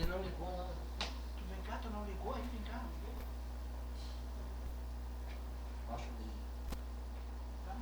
Ele não ligou nada. Tu vem cá, tu não ligou aí, vem cá. Acho que Tá?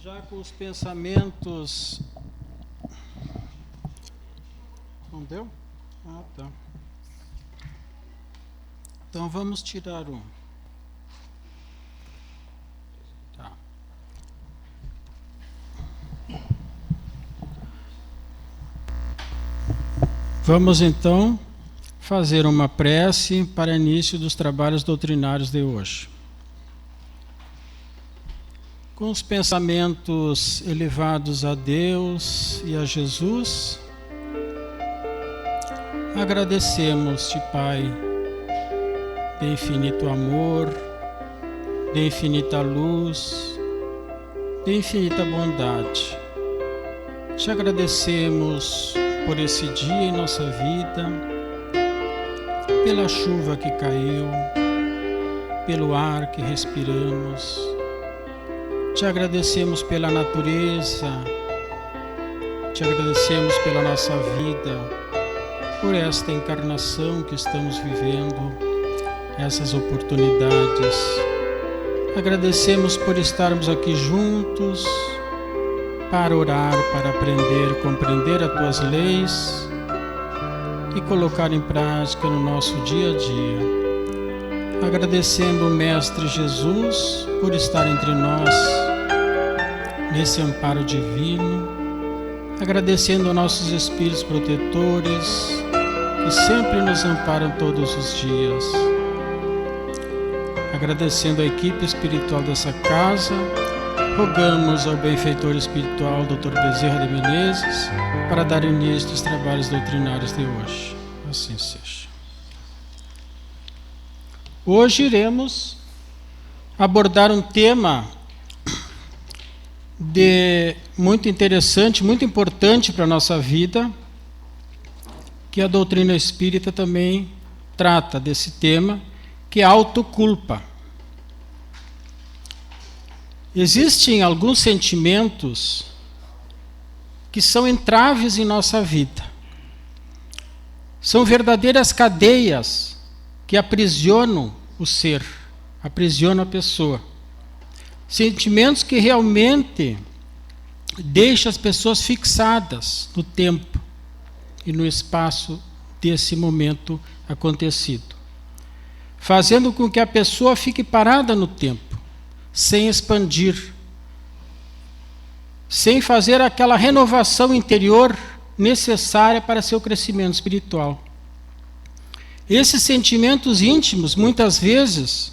Já com os pensamentos... Não deu? Ah, tá. Então vamos tirar um. Tá. Vamos então fazer uma prece para início dos trabalhos doutrinários de hoje. Com os pensamentos elevados a Deus e a Jesus, agradecemos-te, Pai, de infinito amor, de infinita luz, de infinita bondade. Te agradecemos por esse dia em nossa vida, pela chuva que caiu, pelo ar que respiramos. Te agradecemos pela natureza, te agradecemos pela nossa vida, por esta encarnação que estamos vivendo, essas oportunidades. Agradecemos por estarmos aqui juntos para orar, para aprender, compreender as tuas leis e colocar em prática no nosso dia a dia. Agradecendo o Mestre Jesus por estar entre nós nesse amparo divino, agradecendo aos nossos espíritos protetores que sempre nos amparam todos os dias, agradecendo a equipe espiritual dessa casa. Rogamos ao benfeitor espiritual Dr. Bezerra de Menezes para dar início aos trabalhos doutrinários de hoje. Assim seja. Hoje iremos abordar um tema muito interessante, muito importante para a nossa vida, que a doutrina espírita também trata desse tema, que é a autoculpa. Existem alguns sentimentos que são entraves em nossa vida. São verdadeiras cadeias que aprisionam o ser, aprisionam a pessoa. Sentimentos que realmente deixam as pessoas fixadas no tempo e no espaço desse momento acontecido, fazendo com que a pessoa fique parada no tempo, sem expandir, sem fazer aquela renovação interior necessária para seu crescimento espiritual. Esses sentimentos íntimos, muitas vezes,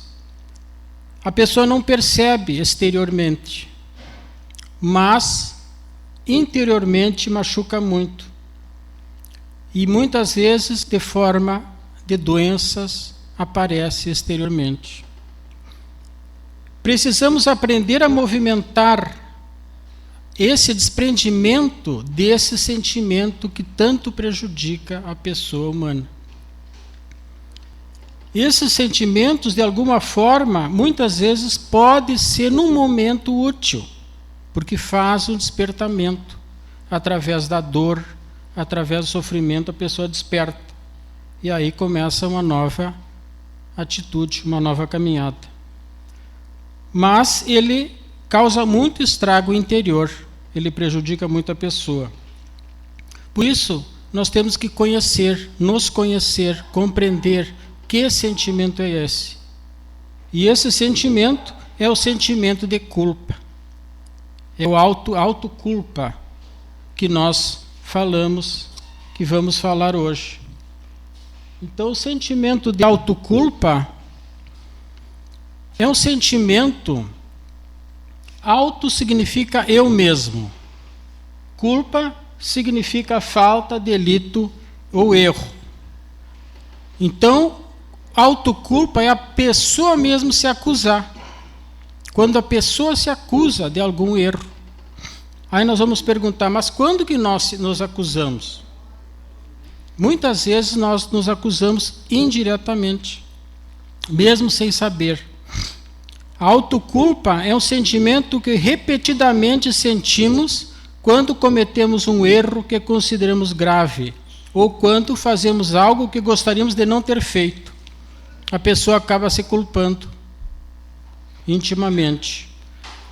a pessoa não percebe exteriormente, mas interiormente machuca muito. E muitas vezes, de forma de doenças, aparece exteriormente. Precisamos aprender a movimentar esse desprendimento desse sentimento que tanto prejudica a pessoa humana. Esses sentimentos, de alguma forma, muitas vezes pode ser num momento útil, porque faz um despertamento. Através da dor, através do sofrimento, a pessoa desperta. E aí começa uma nova atitude, uma nova caminhada. Mas ele causa muito estrago interior, ele prejudica muito a pessoa. Por isso, nós temos que conhecer, nos conhecer, compreender que sentimento é esse. E esse sentimento é o sentimento de culpa. É o autoculpa que nós falamos, que vamos falar hoje. Então, o sentimento de autoculpa é um sentimento, auto significa eu mesmo. Culpa significa falta, delito ou erro. Então, autoculpa é a pessoa mesmo se acusar. Quando a pessoa se acusa de algum erro. Aí nós vamos perguntar, mas quando que nós nos acusamos? Muitas vezes nós nos acusamos indiretamente, mesmo sem saber. A autoculpa é um sentimento que repetidamente sentimos quando cometemos um erro que consideramos grave, ou quando fazemos algo que gostaríamos de não ter feito. A pessoa acaba se culpando intimamente.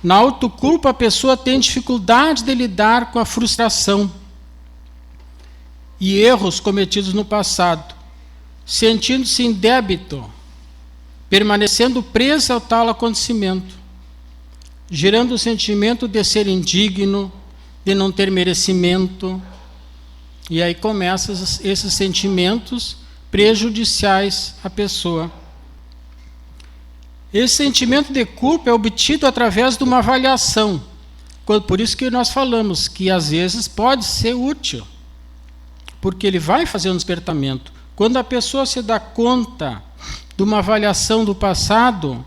Na autoculpa, a pessoa tem dificuldade de lidar com a frustração e erros cometidos no passado, sentindo-se em débito, permanecendo presa ao tal acontecimento, gerando o sentimento de ser indigno, de não ter merecimento, e aí começam esses sentimentos prejudiciais à pessoa. Esse sentimento de culpa é obtido através de uma avaliação. Por isso que nós falamos que às vezes pode ser útil, porque ele vai fazer um despertamento. Quando a pessoa se dá conta de uma avaliação do passado,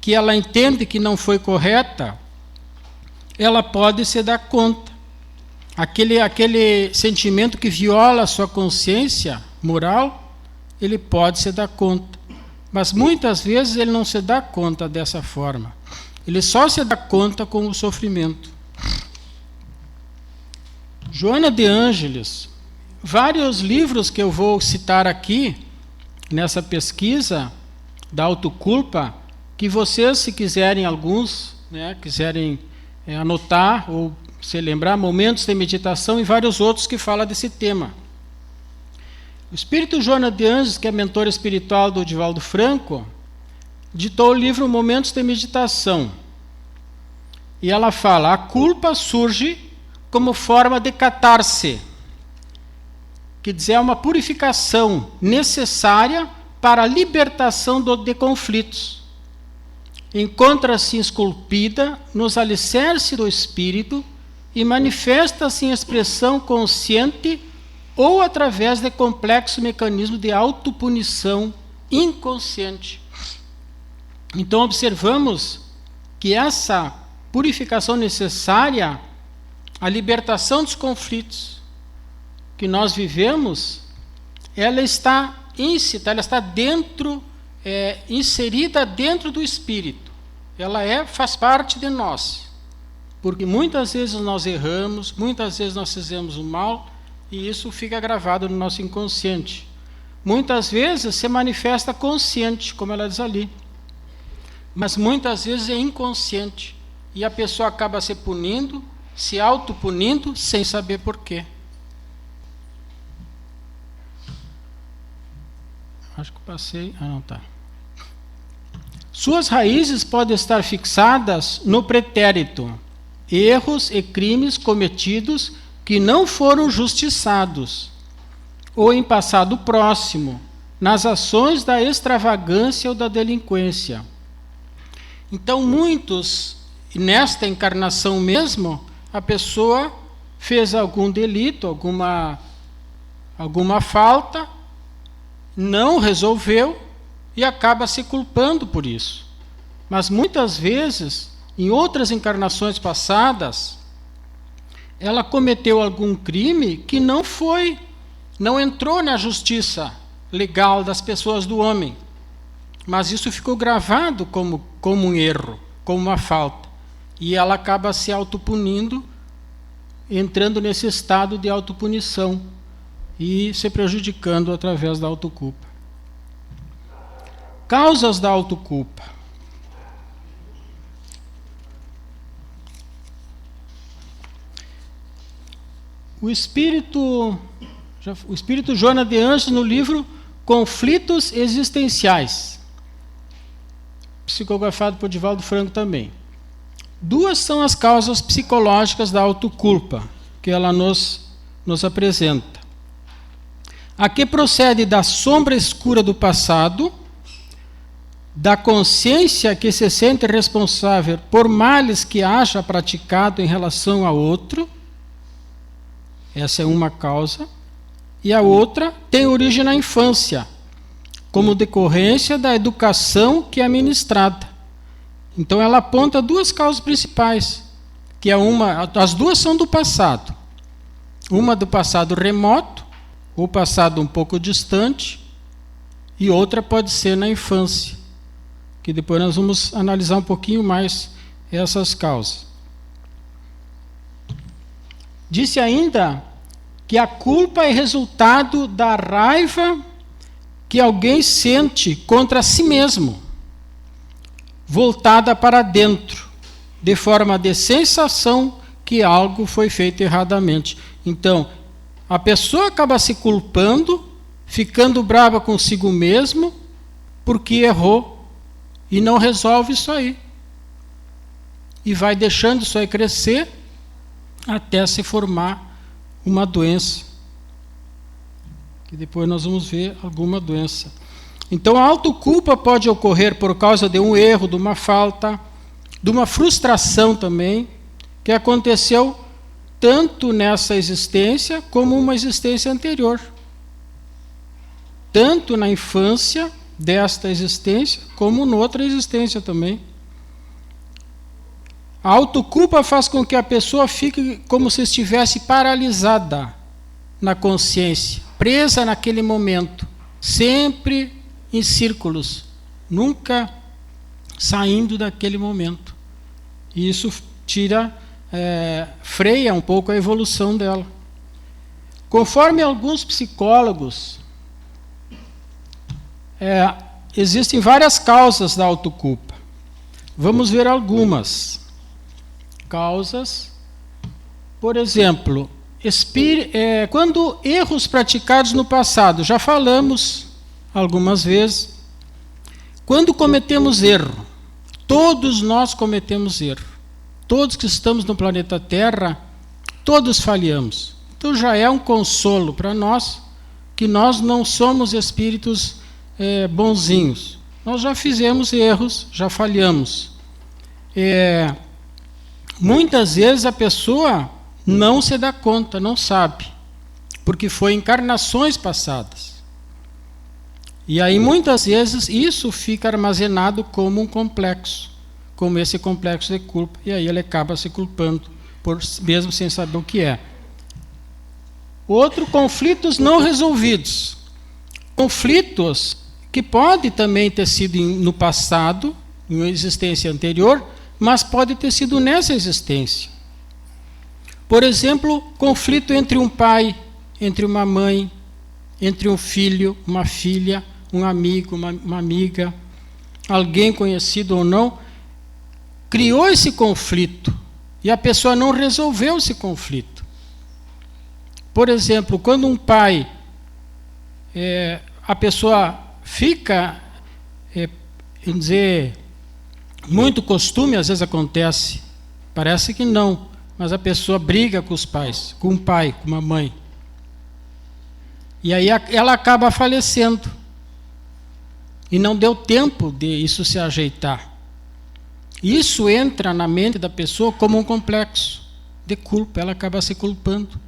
que ela entende que não foi correta, ela pode se dar conta. Aquele sentimento que viola a sua consciência moral, ele pode se dar conta. Mas muitas vezes ele não se dá conta dessa forma. Ele só se dá conta com o sofrimento. Joana de Ângeles, vários livros que eu vou citar aqui, nessa pesquisa da autoculpa, que vocês, se quiserem alguns, quiserem anotar ou se lembrar, Momentos de Meditação e vários outros que falam desse tema. O espírito Joana de Ângeles, que é mentor espiritual do Divaldo Franco, ditou o livro Momentos de Meditação. E ela fala: a culpa surge como forma de catarse, quer dizer, é uma purificação necessária para a libertação de conflitos. Encontra-se esculpida nos alicerces do espírito e manifesta-se em expressão consciente ou através de complexo mecanismo de autopunição inconsciente. Então observamos que essa purificação necessária, a libertação dos conflitos que nós vivemos, ela está íncita, ela está dentro, inserida dentro do espírito. Ela faz parte de nós. Porque muitas vezes nós erramos, muitas vezes nós fizemos o mal, e isso fica gravado no nosso inconsciente. Muitas vezes se manifesta consciente, como ela diz ali. Mas muitas vezes é inconsciente. E a pessoa acaba se punindo, se autopunindo, sem saber por quê. Acho que passei. Ah, não está. Suas raízes podem estar fixadas no pretérito, erros e crimes cometidos que não foram justiçados, ou em passado próximo, nas ações da extravagância ou da delinquência. Então, muitos, nesta encarnação mesmo, a pessoa fez algum delito, alguma falta, não resolveu e acaba se culpando por isso. Mas muitas vezes, em outras encarnações passadas, ela cometeu algum crime que não entrou na justiça legal das pessoas, do homem. Mas isso ficou gravado como um erro, como uma falta. E ela acaba se autopunindo, entrando nesse estado de autopunição e se prejudicando através da autoculpa. Causas da autoculpa. O espírito Joana de Ângeles, no livro Conflitos Existenciais, psicografado por Divaldo Franco também. Duas são as causas psicológicas da autoculpa que ela nos apresenta. A que procede da sombra escura do passado, da consciência que se sente responsável por males que haja praticado em relação a outro, Essa é uma causa. E a outra tem origem na infância, como decorrência da educação que é ministrada. Então ela aponta duas causas principais, que é as duas são do passado. Uma do passado remoto, ou passado um pouco distante, e outra pode ser na infância, que depois nós vamos analisar um pouquinho mais essas causas. Disse ainda que a culpa é resultado da raiva que alguém sente contra si mesmo, voltada para dentro, de forma de sensação que algo foi feito erradamente. Então, a pessoa acaba se culpando, ficando brava consigo mesmo, porque errou, e não resolve isso aí. E vai deixando isso aí crescer, até se formar uma doença. Que depois nós vamos ver alguma doença. Então a autoculpa pode ocorrer por causa de um erro, de uma falta, de uma frustração também, que aconteceu tanto nessa existência como uma existência anterior. Tanto na infância desta existência, como noutra existência também. A autoculpa faz com que a pessoa fique como se estivesse paralisada na consciência, presa naquele momento, sempre em círculos, nunca saindo daquele momento. E isso freia um pouco a evolução dela. Conforme alguns psicólogos, existem várias causas da autoculpa. Vamos ver algumas causas. Por exemplo, quando erros praticados no passado, já falamos algumas vezes, quando cometemos erro, todos nós cometemos erro, todos que estamos no planeta Terra, todos falhamos. Então já é um consolo para nós, que nós não somos espíritos bonzinhos, nós já fizemos erros, já falhamos. Muitas vezes a pessoa não se dá conta, não sabe, porque foi encarnações passadas. E aí muitas vezes isso fica armazenado como um complexo, como esse complexo de culpa, e aí ele acaba se culpando, mesmo sem saber o que é. Outro, conflitos não resolvidos. Conflitos que podem também ter sido no passado, em uma existência anterior, mas pode ter sido nessa existência. Por exemplo, conflito entre um pai, entre uma mãe, entre um filho, uma filha, um amigo, uma amiga, alguém conhecido ou não, criou esse conflito e a pessoa não resolveu esse conflito. Por exemplo, quando um pai, a pessoa fica, vamos dizer, muito costume, às vezes acontece, parece que não, mas a pessoa briga com os pais, com um pai, com uma mãe. E aí ela acaba falecendo. E não deu tempo de isso se ajeitar. Isso entra na mente da pessoa como um complexo de culpa. Ela acaba se culpando.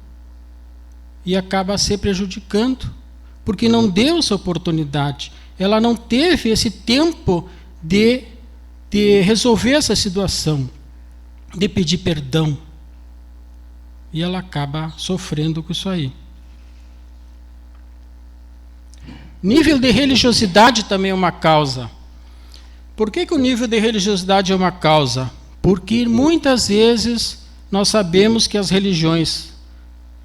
E acaba se prejudicando. Porque não deu essa oportunidade. Ela não teve esse tempo de resolver essa situação. De pedir perdão. E ela acaba sofrendo com isso aí. Nível de religiosidade também é uma causa. Por que o nível de religiosidade é uma causa? Porque muitas vezes nós sabemos que as religiões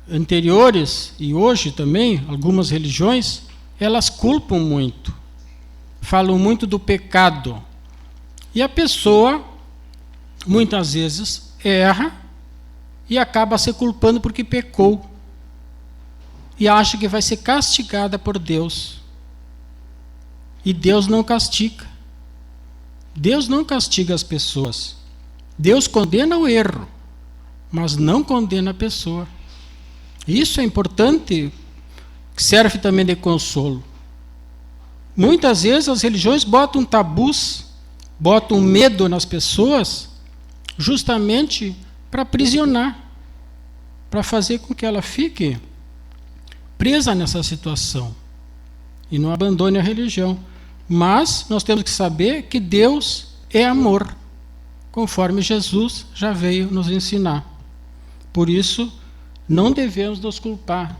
anteriores, e hoje também, algumas religiões, elas culpam muito. Falam muito do pecado. E a pessoa, muitas vezes, erra e acaba se culpando porque pecou. E acha que vai ser castigada por Deus. E Deus não castiga. Deus não castiga as pessoas. Deus condena o erro, mas não condena a pessoa. Isso é importante, serve também de consolo. Muitas vezes as religiões botam tabus, botam medo nas pessoas, justamente para aprisionar. para fazer com que ela fique presa nessa situação e não abandone a religião. Mas nós temos que saber que Deus é amor, conforme Jesus já veio nos ensinar. Por isso, não devemos nos culpar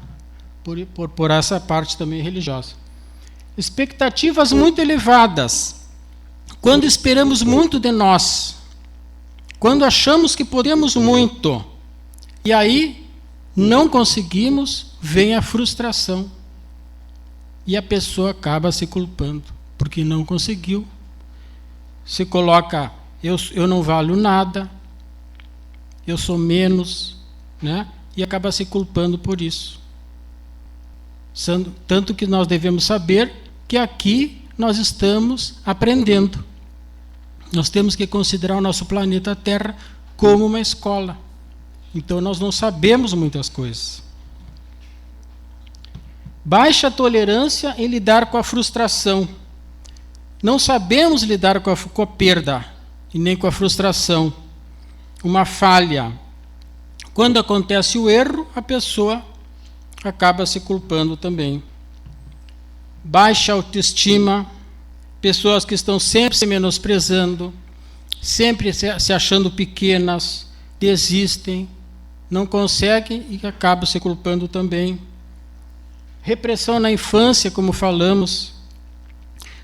por essa parte também religiosa. Expectativas muito elevadas. Quando esperamos muito de nós, quando achamos que podemos muito, e aí não conseguimos, vem a frustração. E a pessoa acaba se culpando, porque não conseguiu. Se coloca, eu não valho nada, eu sou menos, né? E acaba se culpando por isso. Tanto que nós devemos saber que aqui nós estamos aprendendo. Nós temos que considerar o nosso planeta Terra como uma escola. Então nós não sabemos muitas coisas. Baixa tolerância em lidar com a frustração. Não sabemos lidar com a perda e nem com a frustração. Uma falha. Quando acontece o erro, a pessoa acaba se culpando também. Baixa autoestima, pessoas que estão sempre se menosprezando, sempre se achando pequenas, desistem, não conseguem e acabam se culpando também. Repressão na infância, como falamos.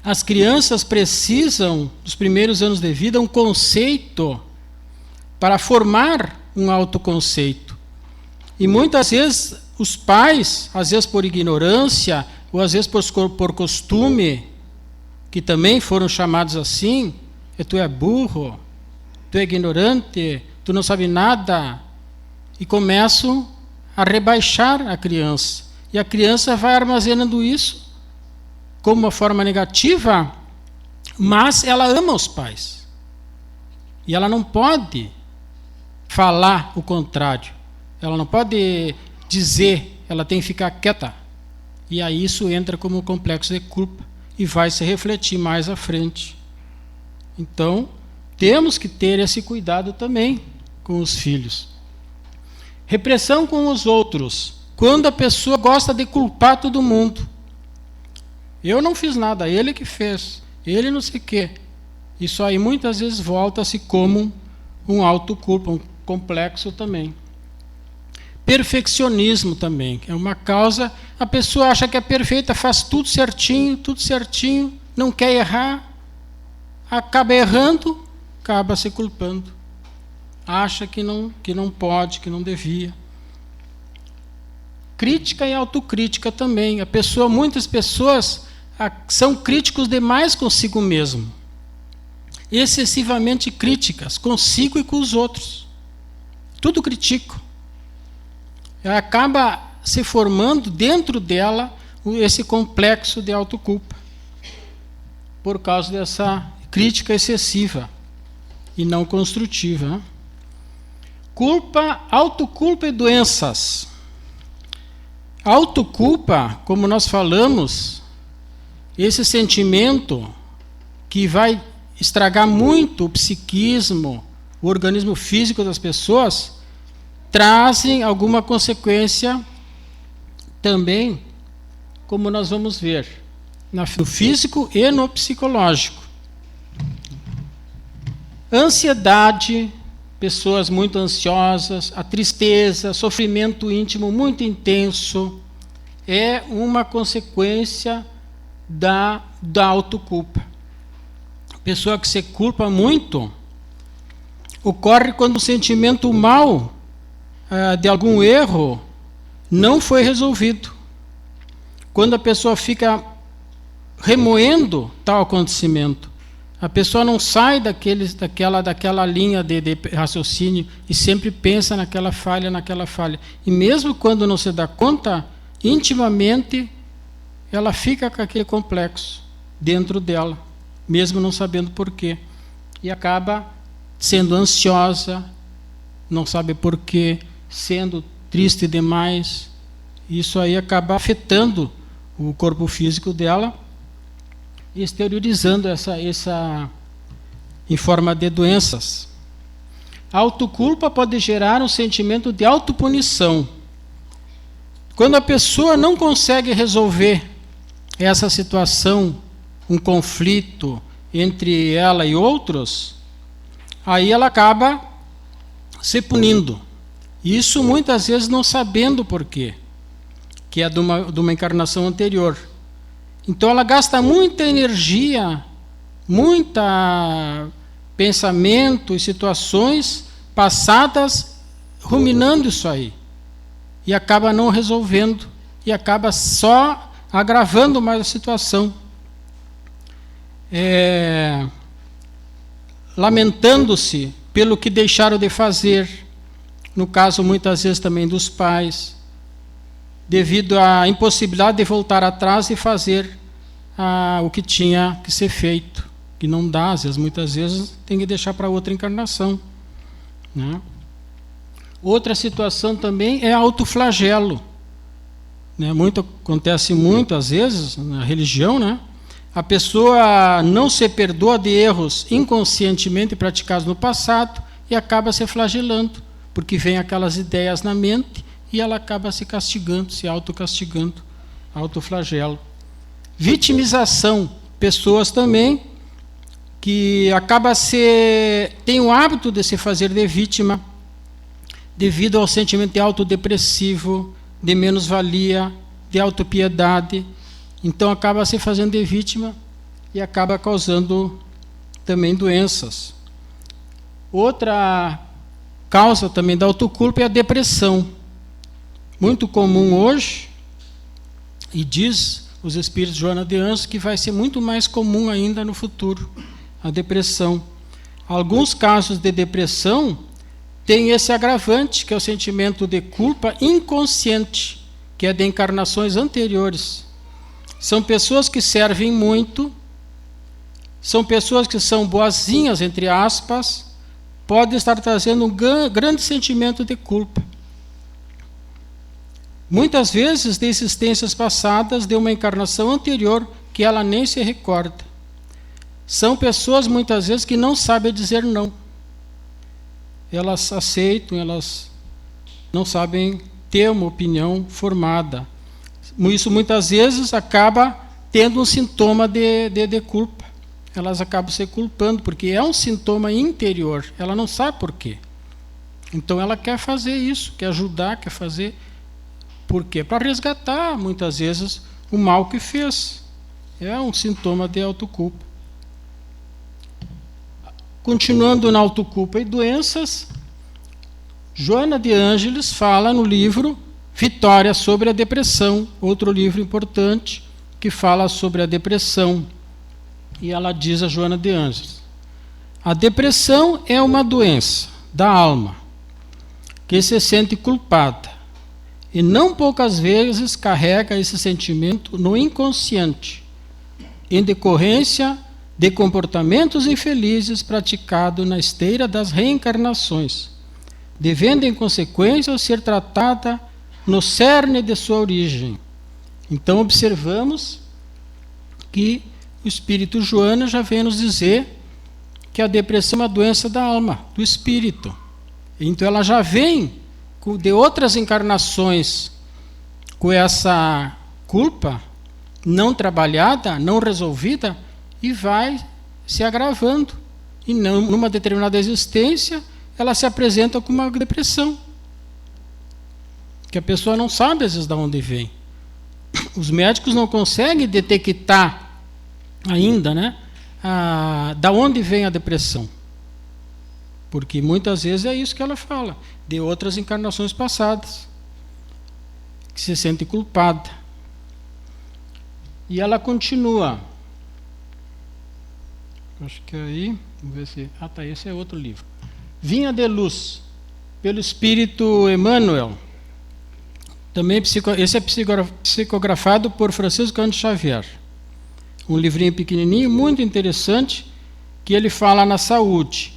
As crianças precisam, nos primeiros anos de vida, um conceito para formar um autoconceito. E muitas vezes os pais, às vezes por ignorância, ou às vezes por costume, que também foram chamados assim, tu é burro, tu é ignorante, tu não sabe nada, e começam a rebaixar a criança. E a criança vai armazenando isso como uma forma negativa, mas ela ama os pais. E ela não pode falar o contrário. Ela não pode dizer, ela tem que ficar quieta. E aí isso entra como um complexo de culpa e vai se refletir mais à frente. Então, temos que ter esse cuidado também com os filhos. Repressão com os outros. Quando a pessoa gosta de culpar todo mundo. Eu não fiz nada, ele que fez. Ele não sei o quê. Isso aí muitas vezes volta-se como um autoculpa, um complexo também. Perfeccionismo também. É uma causa, a pessoa acha que é perfeita, faz tudo certinho, não quer errar, acaba errando, acaba se culpando. Acha que não pode, que não devia. Crítica e autocrítica também. Muitas pessoas são críticos demais consigo mesmo. Excessivamente críticas, consigo e com os outros. Tudo critico. Acaba se formando dentro dela esse complexo de autoculpa. Por causa dessa crítica excessiva e não construtiva. Autoculpa e doenças. Autoculpa, como nós falamos, esse sentimento que vai estragar muito o psiquismo, o organismo físico das pessoas, trazem alguma consequência também, como nós vamos ver, no físico e no psicológico. Ansiedade, pessoas muito ansiosas, a tristeza, sofrimento íntimo muito intenso, é uma consequência da autoculpa. A pessoa que se culpa muito, ocorre quando o sentimento mal de algum erro não foi resolvido. Quando a pessoa fica remoendo tal acontecimento, a pessoa não sai daquela linha de raciocínio e sempre pensa naquela falha. E mesmo quando não se dá conta, intimamente, ela fica com aquele complexo dentro dela, mesmo não sabendo porquê. E acaba sendo ansiosa, não sabe porquê, sendo triste demais. Isso aí acaba afetando o corpo físico dela, exteriorizando essa em forma de doenças. A autoculpa pode gerar um sentimento de autopunição. Quando a pessoa não consegue resolver essa situação, um conflito entre ela e outros, aí ela acaba se punindo. Isso muitas vezes não sabendo por quê, que é de uma encarnação anterior. Então ela gasta muita energia, muita pensamento e situações passadas ruminando isso aí. E acaba não resolvendo. E acaba só agravando mais a situação. Lamentando-se pelo que deixaram de fazer. No caso, muitas vezes também dos pais. Devido à impossibilidade de voltar atrás e fazer o que tinha que ser feito. Que não dá, às vezes, muitas vezes tem que deixar para outra encarnação. Né? Outra situação também é autoflagelo. Né? Acontece muitas vezes na religião, né? A pessoa não se perdoa de erros inconscientemente praticados no passado e acaba se flagelando, porque vem aquelas ideias na mente e ela acaba se castigando, se autocastigando, autoflagelo. Vitimização, pessoas também que tem o hábito de se fazer de vítima devido ao sentimento de autodepressivo, de menos-valia, de autopiedade. Então acaba se fazendo de vítima e acaba causando também doenças. Outra causa também da autoculpa é a depressão. Muito comum hoje, e diz os espíritos de Joana de Ângeles que vai ser muito mais comum ainda no futuro. A depressão. Alguns casos de depressão têm esse agravante, que é o sentimento de culpa inconsciente, que é de encarnações anteriores. São pessoas que servem muito, são pessoas que são boazinhas, entre aspas, podem estar trazendo um grande sentimento de culpa. Muitas vezes de existências passadas de uma encarnação anterior que ela nem se recorda. São pessoas, muitas vezes, que não sabem dizer não. Elas aceitam, elas não sabem ter uma opinião formada. Isso, muitas vezes, acaba tendo um sintoma de culpa. Elas acabam se culpando, porque é um sintoma interior. Ela não sabe por quê. Então, ela quer fazer isso, quer ajudar, quer fazer. Por quê? Para resgatar, muitas vezes, o mal que fez. É um sintoma de autoculpa. Continuando na autoculpa e doenças, Joana de Ângeles fala no livro Vitória sobre a Depressão, outro livro importante que fala sobre a depressão. E ela diz a Joana de Ângeles: a depressão é uma doença da alma que se sente culpada e não poucas vezes carrega esse sentimento no inconsciente, em decorrência de comportamentos infelizes praticados na esteira das reencarnações, devendo em consequência ser tratada no cerne de sua origem. Então observamos que o Espírito Joana já vem nos dizer que a depressão é uma doença da alma, do espírito. Então ela já vem de outras encarnações com essa culpa não trabalhada, não resolvida, e vai se agravando. E numa determinada existência, ela se apresenta com uma depressão. Que a pessoa não sabe, às vezes, de onde vem. Os médicos não conseguem detectar ainda, né, da onde vem a depressão. Porque muitas vezes é isso que ela fala, de outras encarnações passadas, que se sente culpada. E ela continua. Acho que aí, vamos ver se... esse é outro livro. Vinha de Luz, pelo Espírito Emmanuel. Também esse é psicografado por Francisco Cândido Xavier. Um livrinho pequenininho, muito interessante, que ele fala na saúde,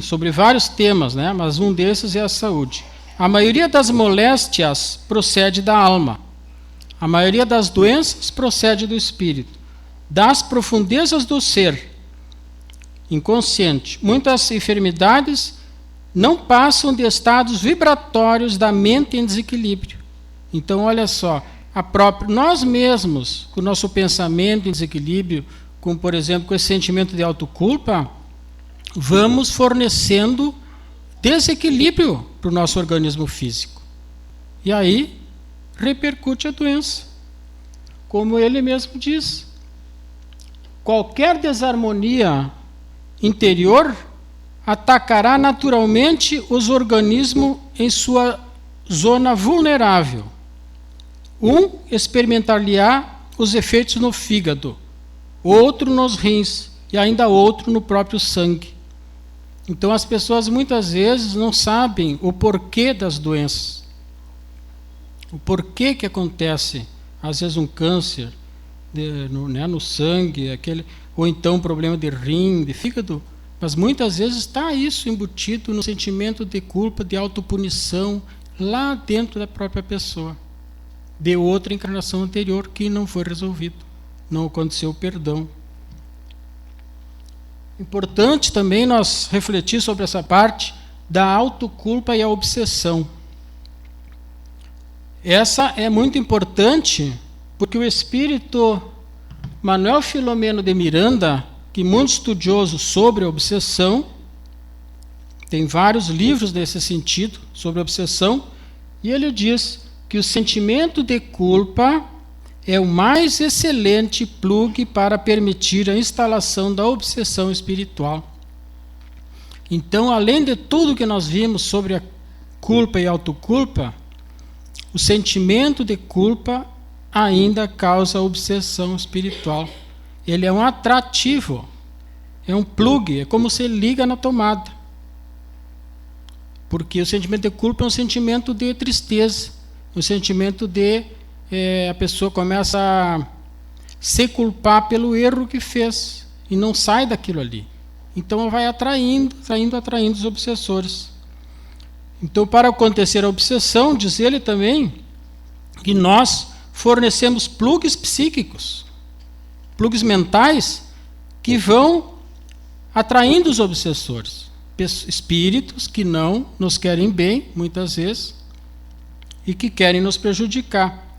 sobre vários temas, né? Mas um desses é a saúde. A maioria das moléstias procede da alma. A maioria das doenças procede do espírito, das profundezas do ser inconsciente. Muitas enfermidades não passam de estados vibratórios da mente em desequilíbrio. Então, olha só, nós mesmos, com o nosso pensamento em desequilíbrio, com, por exemplo, com esse sentimento de autoculpa, vamos fornecendo desequilíbrio para o nosso organismo físico. E aí repercute a doença. Como ele mesmo diz, qualquer desarmonia interior atacará naturalmente os organismos em sua zona vulnerável. Experimentar-lhe-á os efeitos no fígado, outro nos rins e ainda outro no próprio sangue. Então as pessoas muitas vezes não sabem o porquê das doenças. O porquê que acontece, às vezes um câncer no sangue, ou então um problema de rim, de fígado, mas muitas vezes está isso embutido no sentimento de culpa, de autopunição, lá dentro da própria pessoa, de outra encarnação anterior que não foi resolvido, não aconteceu o perdão. Importante também nós refletir sobre essa parte da autoculpa e a obsessão. Essa é muito importante porque o espírito Manuel Filomeno de Miranda, que é muito estudioso sobre a obsessão, tem vários livros nesse sentido, sobre a obsessão, e ele diz que o sentimento de culpa é o mais excelente plug para permitir a instalação da obsessão espiritual. Então, além de tudo que nós vimos sobre a culpa e a autoculpa, o sentimento de culpa ainda causa obsessão espiritual. Ele é um atrativo, é um plug, é como se liga na tomada. Porque o sentimento de culpa é um sentimento de tristeza, um sentimento de a pessoa começa a se culpar pelo erro que fez e não sai daquilo ali. Então vai atraindo os obsessores. Então, para acontecer a obsessão, diz ele também que nós fornecemos plugs psíquicos, plugs mentais, que vão atraindo os obsessores. Espíritos que não nos querem bem, muitas vezes, e que querem nos prejudicar.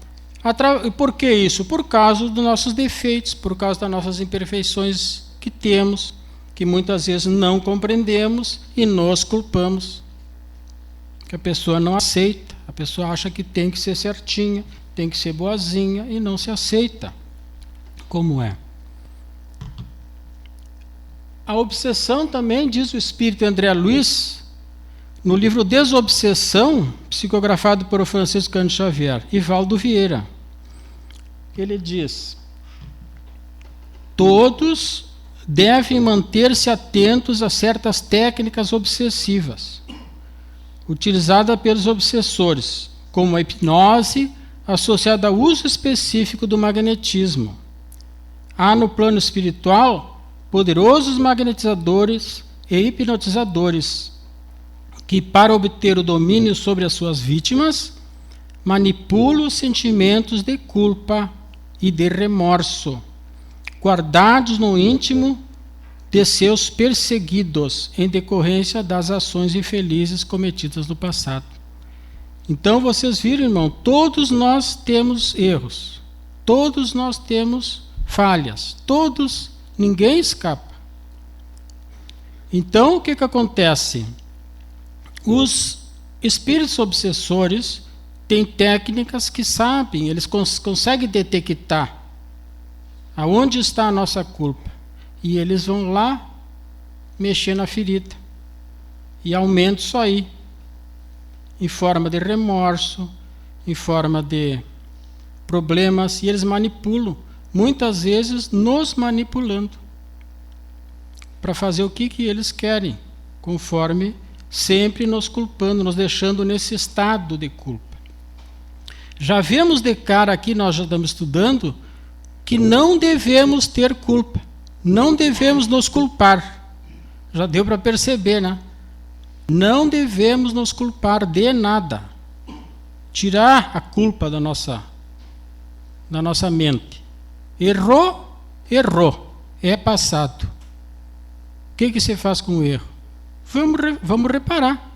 Por que isso? Por causa dos nossos defeitos, por causa das nossas imperfeições que temos, que muitas vezes não compreendemos e nos culpamos. Que a pessoa não aceita, a pessoa acha que tem que ser certinha, tem que ser boazinha e não se aceita como é. A obsessão também, diz o espírito André Luiz, no livro Desobsessão, psicografado por Francisco Cândido Xavier e Valdo Vieira. Ele diz: todos devem manter-se atentos a certas técnicas obsessivas, utilizadas pelos obsessores, como a hipnose, associada ao uso específico do magnetismo. Há no plano espiritual poderosos magnetizadores e hipnotizadores que, para obter o domínio sobre as suas vítimas, manipulam os sentimentos de culpa e de remorso, guardados no íntimo de seus perseguidos, em decorrência das ações infelizes cometidas no passado. Então, vocês viram, irmão, todos nós temos erros, todos nós temos falhas, ninguém escapa. Então, o que acontece? Os espíritos obsessores têm técnicas que sabem, eles conseguem detectar aonde está a nossa culpa. E eles vão lá mexer na ferida. E aumenta isso aí, em forma de remorso, em forma de problemas, e eles manipulam, muitas vezes nos manipulando, para fazer o que eles querem, conforme sempre nos culpando, nos deixando nesse estado de culpa. Já vemos de cara aqui, nós já estamos estudando, que não devemos ter culpa, não devemos nos culpar. Já deu para perceber, né? Não devemos nos culpar de nada. Tirar a culpa da nossa mente. Errou, é passado. O que se faz com o erro? vamos reparar.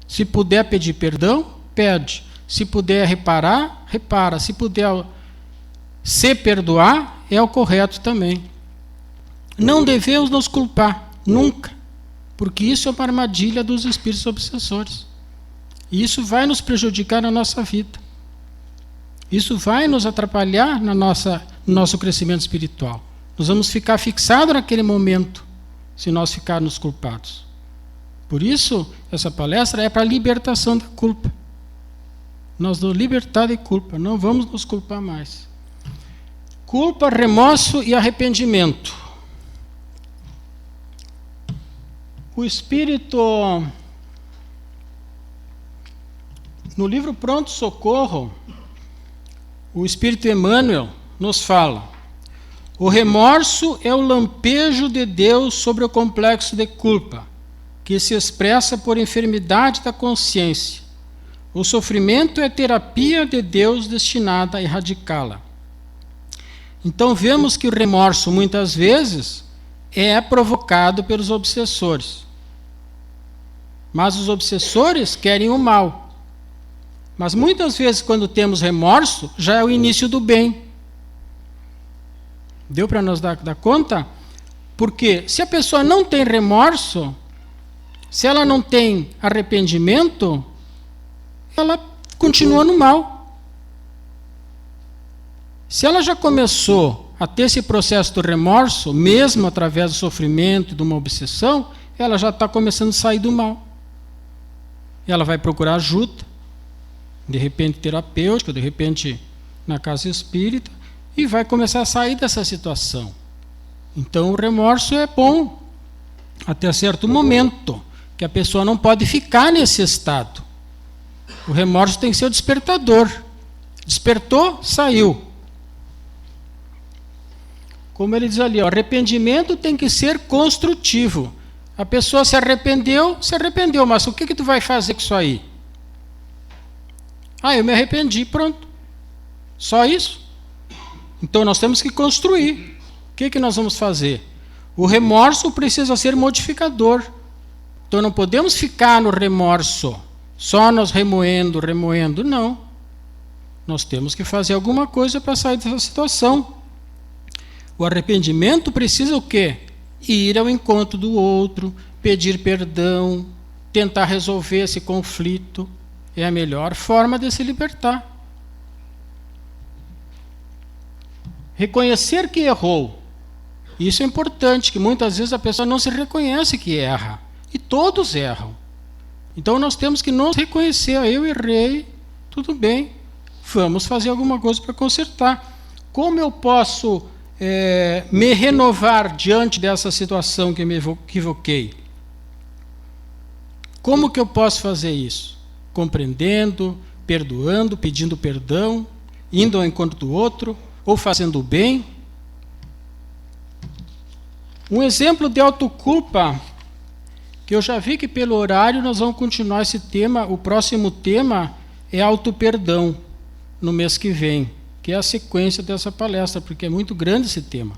Se puder pedir perdão, pede. Se puder reparar, repara. Se puder se perdoar, é o correto também. Não devemos nos culpar, nunca. Porque isso é uma armadilha dos espíritos obsessores. E isso vai nos prejudicar na nossa vida. Isso vai nos atrapalhar no nosso crescimento espiritual. Nós vamos ficar fixados naquele momento, se nós ficarmos culpados. Por isso, essa palestra é para a libertação da culpa. Nós nos libertar de culpa, não vamos nos culpar mais. Culpa, remorso e arrependimento. O Espírito, no livro Pronto Socorro, o Espírito Emmanuel nos fala: o remorso é o lampejo de Deus sobre o complexo de culpa, que se expressa por enfermidade da consciência. O sofrimento é terapia de Deus destinada a erradicá-la. Então vemos que o remorso, muitas vezes, é provocado pelos obsessores. Mas os obsessores querem o mal. Mas muitas vezes, quando temos remorso, já é o início do bem. Deu para nós dar conta? Porque se a pessoa não tem remorso, se ela não tem arrependimento, ela continua no mal. Se ela já começou a ter esse processo do remorso, mesmo através do sofrimento e de uma obsessão, ela já está começando a sair do mal. Ela vai procurar ajuda, de repente terapêutica, de repente na casa espírita, e vai começar a sair dessa situação. Então o remorso é bom até certo momento, que a pessoa não pode ficar nesse estado. O remorso tem que ser o despertador. Despertou, saiu. Como ele diz ali, o arrependimento tem que ser construtivo. A pessoa se arrependeu, mas o que tu vai fazer com isso aí? Eu me arrependi, pronto. Só isso? Então nós temos que construir. O que nós vamos fazer? O remorso precisa ser modificador. Então não podemos ficar no remorso, só nos remoendo, não. Nós temos que fazer alguma coisa para sair dessa situação. O arrependimento precisa o quê? Ir ao encontro do outro, pedir perdão, tentar resolver esse conflito. É a melhor forma de se libertar. Reconhecer que errou. Isso é importante, que muitas vezes a pessoa não se reconhece que erra. E todos erram. Então nós temos que nos reconhecer. Eu errei, tudo bem. Vamos fazer alguma coisa para consertar. Como eu posso me renovar diante dessa situação que me equivoquei? Como que eu posso fazer isso? Compreendendo, perdoando, pedindo perdão, indo ao encontro do outro, ou fazendo o bem. Um exemplo de autoculpa, que eu já vi que pelo horário nós vamos continuar esse tema. O próximo tema é autoperdão, no mês que vem, que é a sequência dessa palestra, porque é muito grande esse tema.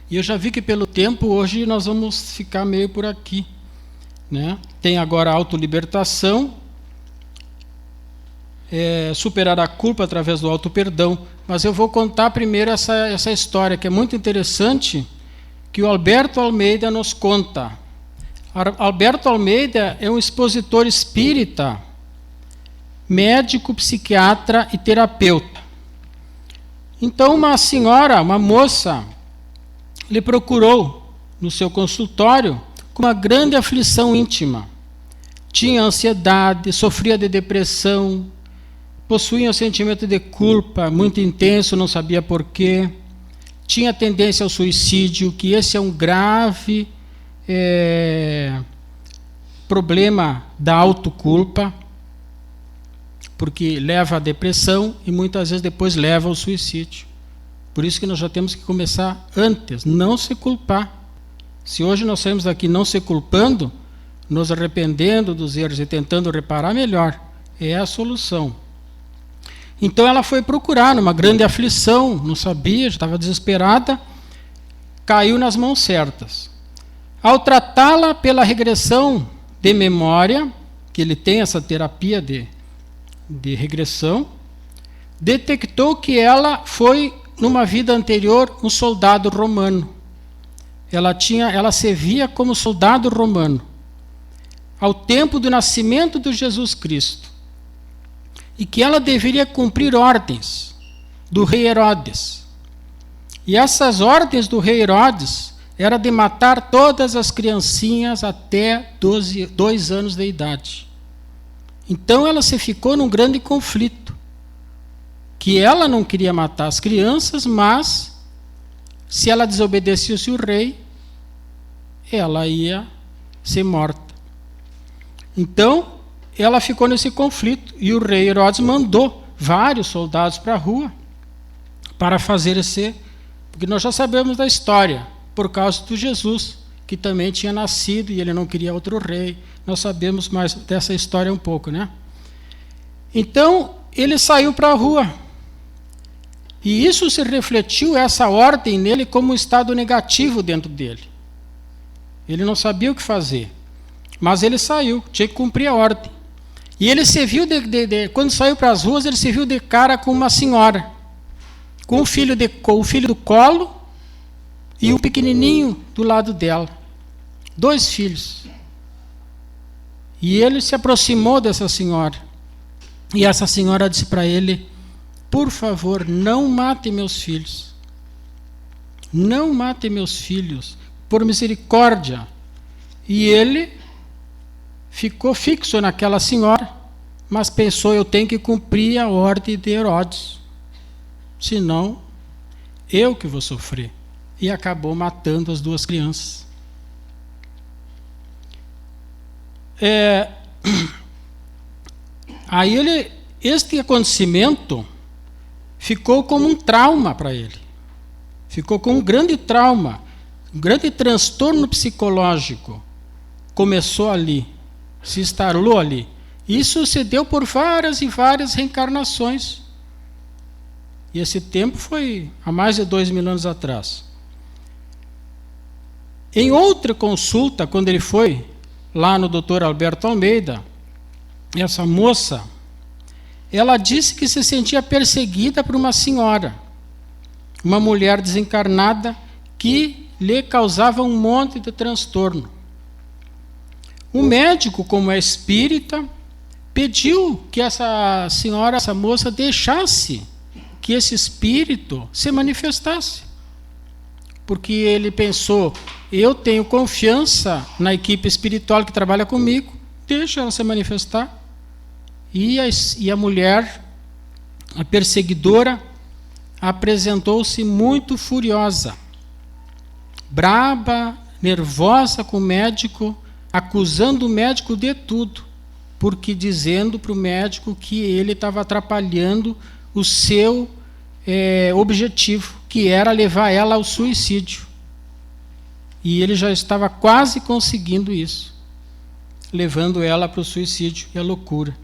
E eu já vi que pelo tempo, hoje nós vamos ficar meio por aqui, né? Tem agora a autolibertação, superar a culpa através do autoperdão. Mas eu vou contar primeiro essa história, que é muito interessante, que o Alberto Almeida nos conta. Alberto Almeida é um expositor espírita, médico, psiquiatra e terapeuta. Então uma senhora, uma moça, lhe procurou no seu consultório com uma grande aflição íntima. Tinha ansiedade, sofria de depressão, possuía um sentimento de culpa muito intenso, não sabia porquê. Tinha tendência ao suicídio, que esse é um grave problema da autoculpa, porque leva à depressão e muitas vezes depois leva ao suicídio. Por isso que nós já temos que começar antes, não se culpar. Se hoje nós saímos daqui não se culpando, nos arrependendo dos erros e tentando reparar, melhor. É a solução. Então ela foi procurar numa grande aflição, não sabia, já estava desesperada, caiu nas mãos certas. Ao tratá-la pela regressão de memória, que ele tem essa terapia de regressão, detectou que ela foi, numa vida anterior, um soldado romano. Ela se via como soldado romano, ao tempo do nascimento de Jesus Cristo, e que ela deveria cumprir ordens do rei Herodes. E essas ordens do rei Herodes era de matar todas as criancinhas até 2 anos de idade. Então ela se ficou num grande conflito, que ela não queria matar as crianças, mas se ela desobedecesse o rei, ela ia ser morta. Então ela ficou nesse conflito, e o rei Herodes mandou vários soldados para a rua para fazer porque nós já sabemos da história, por causa do Jesus, que também tinha nascido e ele não queria outro rei. Nós sabemos mais dessa história um pouco, né? Então, ele saiu para a rua. E isso se refletiu, essa ordem nele, como um estado negativo dentro dele. Ele não sabia o que fazer. Mas ele saiu, tinha que cumprir a ordem. E ele se viu, quando saiu para as ruas, ele se viu de cara com uma senhora, com o filho do colo, e o pequenininho do lado dela. 2 filhos. E ele se aproximou dessa senhora. E essa senhora disse para ele: por favor, não mate meus filhos. Não mate meus filhos, por misericórdia. E ele ficou fixo naquela senhora, mas pensou: eu tenho que cumprir a ordem de Herodes, senão eu que vou sofrer. E acabou matando as 2 crianças. Aí este acontecimento ficou como um trauma para ele. Ficou com um grande trauma, um grande transtorno psicológico. Começou ali, se instalou ali. Isso se deu por várias e várias reencarnações. E esse tempo foi há mais de 2000 anos atrás. Em outra consulta, quando ele foi lá no Dr. Alberto Almeida, essa moça, ela disse que se sentia perseguida por uma senhora, uma mulher desencarnada, que lhe causava um monte de transtorno. O médico, como é espírita, pediu que essa senhora, essa moça, deixasse que esse espírito se manifestasse. Porque ele pensou: eu tenho confiança na equipe espiritual que trabalha comigo, deixa ela se manifestar. E a mulher, a perseguidora, apresentou-se muito furiosa, braba, nervosa com o médico, acusando o médico de tudo, porque dizendo para o médico que ele estava atrapalhando o seu objetivo, que era levar ela ao suicídio. E ele já estava quase conseguindo isso, levando ela para o suicídio e a loucura.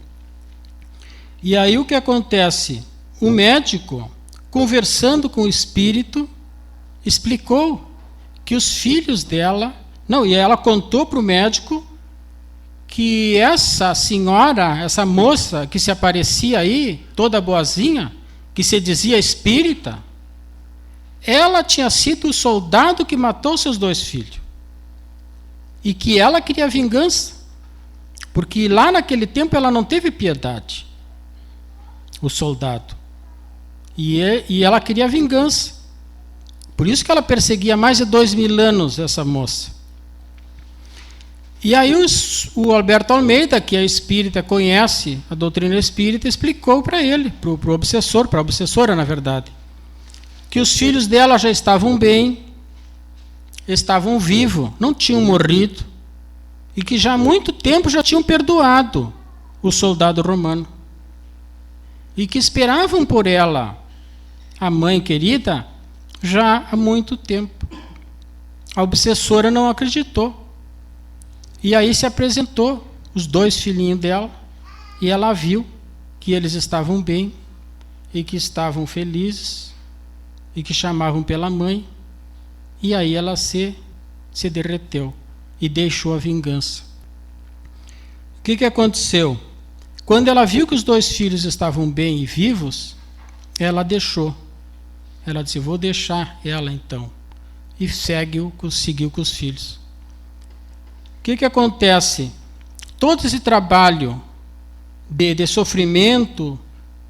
E aí o que acontece? O médico, conversando com o espírito, explicou que os filhos dela... e ela contou para o médico que essa senhora, essa moça que se aparecia aí, toda boazinha, que se dizia espírita, ela tinha sido o soldado que matou seus 2 filhos. E que ela queria vingança, porque lá naquele tempo ela não teve piedade, o soldado. E ela queria vingança. Por isso que ela perseguia mais de 2000 anos essa moça. E aí o Alberto Almeida, que é espírita, conhece a doutrina espírita, explicou para ele, para o obsessor, para a obsessora, na verdade, que os filhos dela já estavam bem, estavam vivos, não tinham morrido, e que já há muito tempo já tinham perdoado o soldado romano. E que esperavam por ela, a mãe querida, já há muito tempo. A obsessora não acreditou. E aí se apresentou os 2 filhinhos dela, e ela viu que eles estavam bem, e que estavam felizes, e que chamavam pela mãe, e aí ela se derreteu. e deixou a vingança. O que aconteceu? Quando ela viu que os 2 filhos estavam bem e vivos, ela deixou. Ela disse: vou deixar ela então. E seguiu com os filhos. O que acontece? Todo esse trabalho de sofrimento,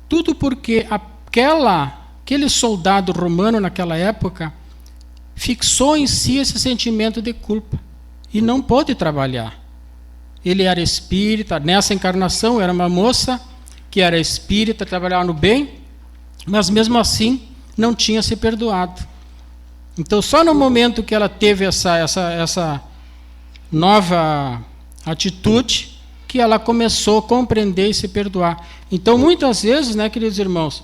tudo porque aquele soldado romano naquela época fixou em si esse sentimento de culpa e não pôde trabalhar. Ele era espírita, nessa encarnação era uma moça que era espírita, trabalhava no bem, mas mesmo assim não tinha se perdoado. Então só no momento que ela teve essa nova atitude que ela começou a compreender e se perdoar. Então muitas vezes, né, queridos irmãos,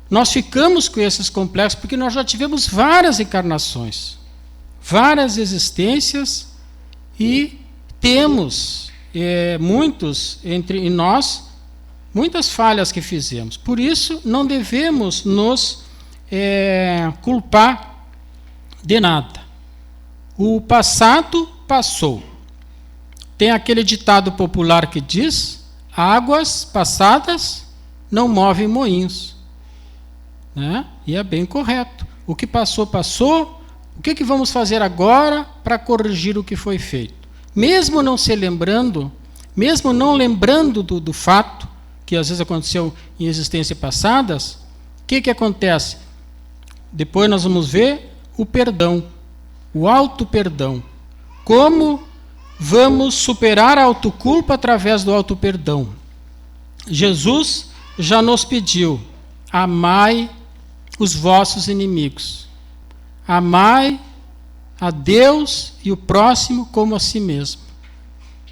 nós ficamos com esses complexos porque nós já tivemos várias encarnações, várias existências e temos muitos entre nós, muitas falhas que fizemos. Por isso, não devemos nos culpar de nada. O passado passou. Tem aquele ditado popular que diz: águas passadas não movem moinhos. Né? E é bem correto. O que passou, passou. O que vamos fazer agora para corrigir o que foi feito? Mesmo não se lembrando, mesmo não lembrando do fato, que às vezes aconteceu em existências passadas, o que acontece? Depois nós vamos ver o perdão, o auto-perdão. Como vamos superar a autoculpa através do auto-perdão? Jesus já nos pediu: amai os vossos inimigos. Amai a Deus e o próximo como a si mesmo.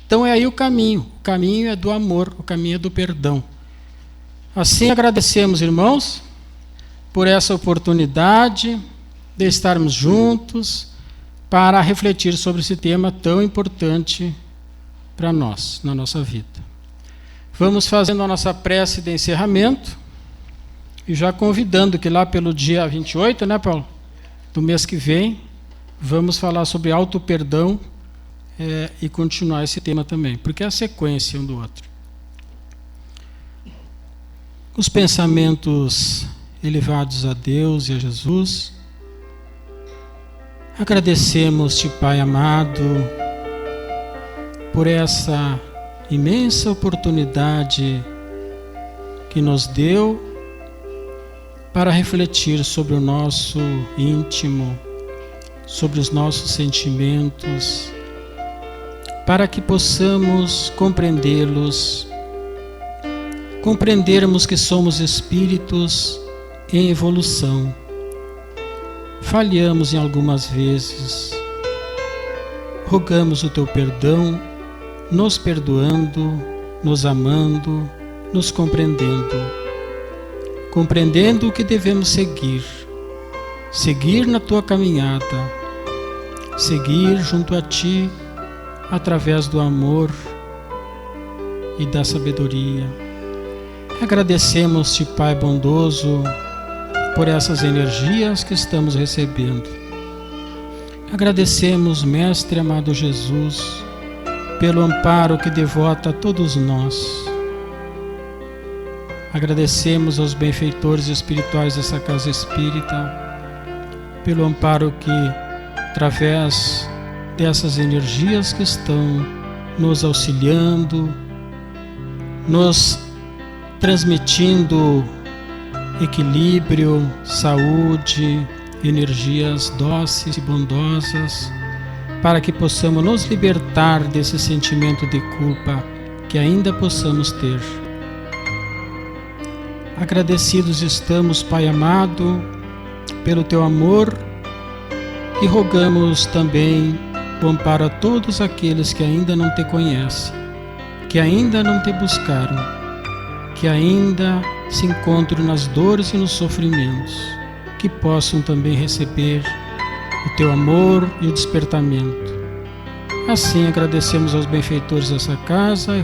Então é aí o caminho. O caminho é do amor, o caminho é do perdão. Assim agradecemos, irmãos, por essa oportunidade de estarmos juntos para refletir sobre esse tema tão importante para nós, na nossa vida. Vamos fazendo a nossa prece de encerramento e já convidando que lá pelo dia 28, né, Paulo? Do mês que vem, vamos falar sobre auto-perdão e continuar esse tema também, porque é a sequência um do outro. Os pensamentos elevados a Deus e a Jesus, agradecemos-te, Pai amado, por essa imensa oportunidade que nos deu para refletir sobre o nosso íntimo, sobre os nossos sentimentos, para que possamos compreendê-los, compreendermos que somos espíritos em evolução. Falhamos em algumas vezes, rogamos o teu perdão, nos perdoando, nos amando, nos compreendendo o que devemos seguir na tua caminhada, seguir junto a ti através do amor e da sabedoria. Agradecemos-te, Pai bondoso, por essas energias que estamos recebendo. Agradecemos, Mestre amado Jesus, pelo amparo que devota a todos nós. Agradecemos aos benfeitores espirituais dessa casa espírita, pelo amparo que, através dessas energias que estão nos auxiliando, nos transmitindo equilíbrio, saúde, energias dóceis e bondosas, para que possamos nos libertar desse sentimento de culpa que ainda possamos ter. Agradecidos estamos, Pai amado, pelo teu amor, e rogamos também o amparo a todos aqueles que ainda não te conhecem, que ainda não te buscaram, que ainda se encontram nas dores e nos sofrimentos, que possam também receber o teu amor e o despertamento. Assim agradecemos aos benfeitores dessa casa e